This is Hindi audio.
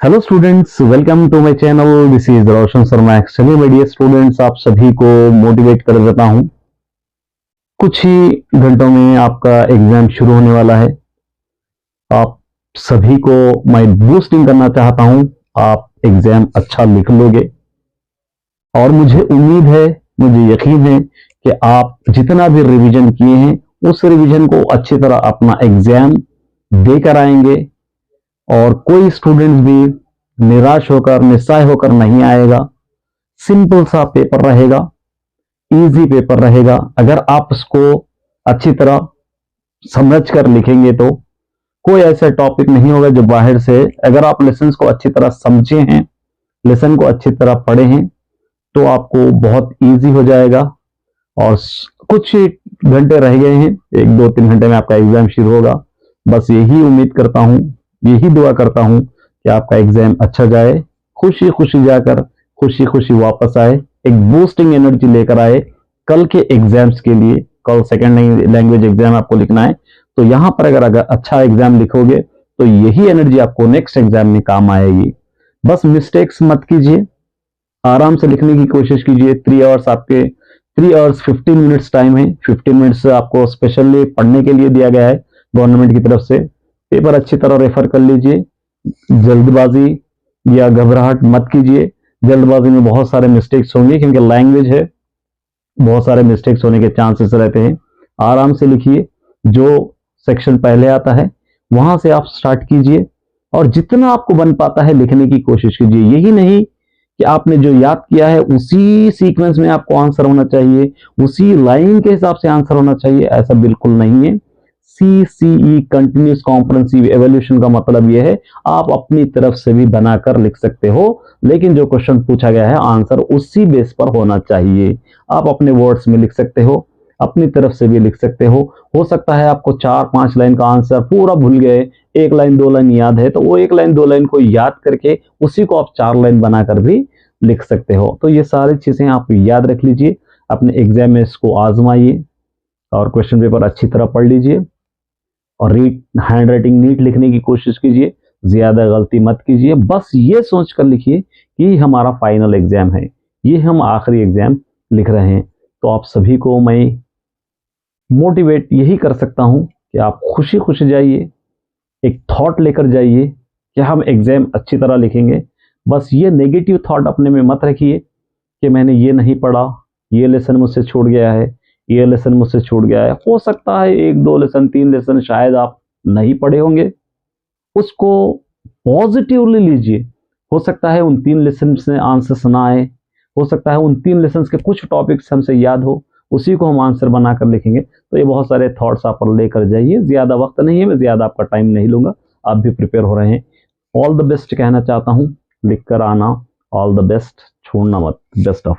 Hello students, welcome to my channel. This is Roshan Sharma. चलिए मीडिया स्टूडेंट्स, आप सभी को मोटिवेट कर देता हूं। कुछ ही घंटों में आपका एग्जाम शुरू होने वाला है। आप सभी को मैं बूस्टिंग करना चाहता हूं। आप एग्जाम अच्छा लिख लोगे और मुझे उम्मीद है, मुझे यकीन है कि आप जितना भी रिवीजन किए हैं उस रिवीजन को अच्छी तरह अपना एग्जाम देकर आएंगे और कोई स्टूडेंट भी निराश होकर निस्सहाय होकर नहीं आएगा। सिंपल सा पेपर रहेगा, इजी पेपर रहेगा। अगर आप इसको अच्छी तरह समझ कर लिखेंगे तो कोई ऐसा टॉपिक नहीं होगा जो बाहर से, अगर आप लेसन को अच्छी तरह समझे हैं, लेसन को अच्छी तरह पढ़े हैं, तो आपको बहुत इजी हो जाएगा। और कुछ ही घंटे रह गए हैं, 1-2-3 घंटे में आपका एग्जाम शुरू होगा। बस यही उम्मीद करता हूं, यही दुआ करता हूं कि आपका एग्जाम अच्छा जाए, खुशी खुशी जाकर खुशी खुशी वापस आए, एक बूस्टिंग एनर्जी लेकर आए कल के एग्जाम्स के लिए। कल सेकेंड लैंग्वेज एग्जाम आपको लिखना है, तो यहां पर अगर अच्छा एग्जाम लिखोगे तो यही एनर्जी आपको नेक्स्ट एग्जाम में काम आएगी। बस मिस्टेक्स मत कीजिए, आराम से लिखने की कोशिश कीजिए। 3 आवर्स आपके 3 आवर्स 15 मिनट्स टाइम है। 15 मिनट्स आपको स्पेशली पढ़ने के लिए दिया गया है गवर्नमेंट की तरफ से। पेपर अच्छी तरह रेफर कर लीजिए, जल्दबाजी या घबराहट मत कीजिए। जल्दबाजी में बहुत सारे मिस्टेक्स होंगे क्योंकि लैंग्वेज है, बहुत सारे मिस्टेक्स होने के चांसेस रहते हैं। आराम से लिखिए, जो सेक्शन पहले आता है वहां से आप स्टार्ट कीजिए और जितना आपको बन पाता है लिखने की कोशिश कीजिए। यही नहीं कि आपने जो याद किया है उसी सीक्वेंस में आपको आंसर होना चाहिए, उसी लाइन के हिसाब से आंसर होना चाहिए, ऐसा बिल्कुल नहीं है। CCE कंटिन्यूस कॉम्प्रिहेंसिव एवोल्यूशन का मतलब यह है आप अपनी तरफ से भी बनाकर लिख सकते हो, लेकिन जो क्वेश्चन पूछा गया है आंसर उसी बेस पर होना चाहिए। आप अपने वर्ड्स में लिख सकते हो, अपनी तरफ से भी लिख सकते हो सकता है आपको 4-5 लाइन का आंसर पूरा भूल गए, 1 लाइन 2 लाइन याद है, तो वो 1 लाइन 2 लाइन को याद करके उसी को आप 4 लाइन बनाकर भी लिख सकते हो। तो ये सारी चीजें आप याद रख लीजिए, अपने एग्जाम में इसको आजमाइए और क्वेश्चन पेपर अच्छी तरह पढ़ लीजिए और रीड हैंड राइटिंग नीट लिखने की कोशिश कीजिए, ज्यादा गलती मत कीजिए। बस ये सोच कर लिखिए कि हमारा फाइनल एग्जाम है, ये हम आखिरी एग्जाम लिख रहे हैं। तो आप सभी को मैं मोटिवेट यही कर सकता हूं कि आप खुशी खुशी जाइए, एक थॉट लेकर जाइए कि हम एग्जाम अच्छी तरह लिखेंगे। बस ये नेगेटिव थॉट अपने में मत रखिए कि मैंने ये नहीं पढ़ा, ये लेसन मुझसे छूट गया है, ये लेसन मुझसे छूट गया है। हो सकता है 1-2 लेसन 3 लेसन शायद आप नहीं पढ़े होंगे, उसको पॉजिटिवली लीजिए। हो सकता है उन 3 लेसन से आंसर ना आए, हो सकता है उन 3 लेसन के कुछ टॉपिक्स हमसे याद हो, उसी को हम आंसर बनाकर लिखेंगे। तो ये बहुत सारे थॉट्स आप लेकर जाइए। ज्यादा वक्त नहीं है, मैं ज्यादा आपका टाइम नहीं लूंगा, आप भी प्रिपेयर हो रहे हैं। ऑल द बेस्ट कहना चाहता हूँ, लिख कर आना। ऑल द बेस्ट, छोड़ना मत। Best of